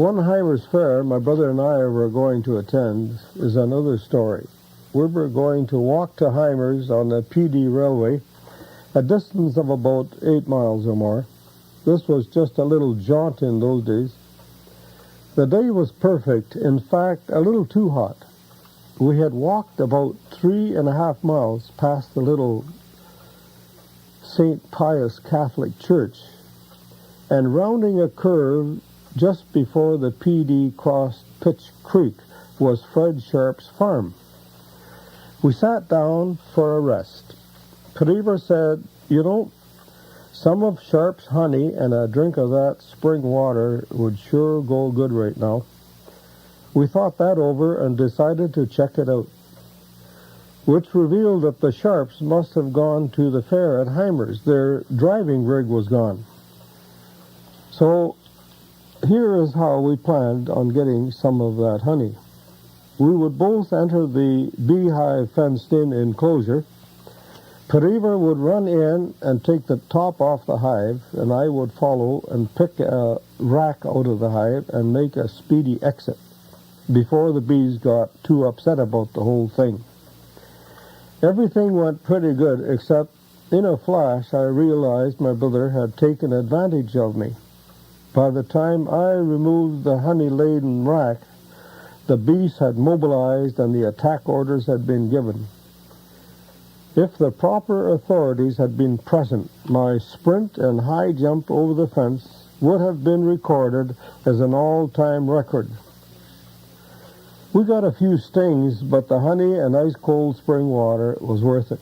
One Heimer's Fair my brother and I were going to attend is another story. We were going to walk to Heimer's on the PD railway, a distance of about 8 miles or more. This was just a little jaunt in those days. The day was perfect, in fact, a little too hot. We had walked about 3.5 miles past the little St. Pius Catholic Church, and rounding a curve just before the PD crossed Pitch Creek was Fred Sharp's farm. We sat down for a rest. Creever said, "You know, some of Sharp's honey and a drink of that spring water would sure go good right now." We thought that over and decided to check it out, which revealed that the Sharps must have gone to the fair at Heimer's. Their driving rig was gone. So here is how we planned on getting some of that honey. We would both enter the Beehive fenced-in enclosure. Pereira would run in and take the top off the hive, and I would follow and pick a rack out of the hive and make a speedy exit before the bees got too upset about the whole thing. Everything went pretty good, except in a flash I realized my brother had taken advantage of me. By the time I removed the honey-laden rack, the bees had mobilized and the attack orders had been given. If the proper authorities had been present, my sprint and high jump over the fence would have been recorded as an all-time record. We got a few stings, but the honey and ice-cold spring water was worth it.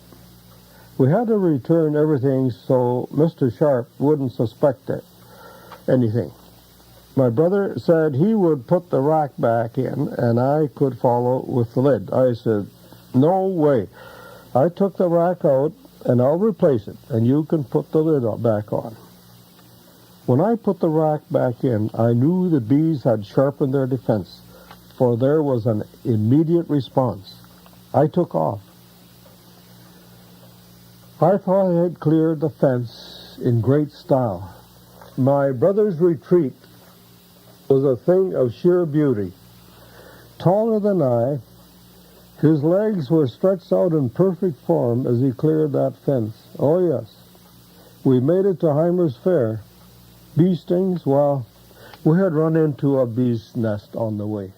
We had to return everything so Mr. Sharp wouldn't suspect anything. My brother said he would put the rack back in, and I could follow with the lid. I said, "No way. I took the rack out, and I'll replace it, and you can put the lid back on." When I put the rack back in, I knew the bees had sharpened their defense, for there was an immediate response. I took off. I thought I had cleared the fence in great style. My brother's retreat was a thing of sheer beauty. Taller than I, his legs were stretched out in perfect form as he cleared that fence. Oh yes, we made it to Heimer's Fair. Bee stings, well, we had run into a bee's nest on the way.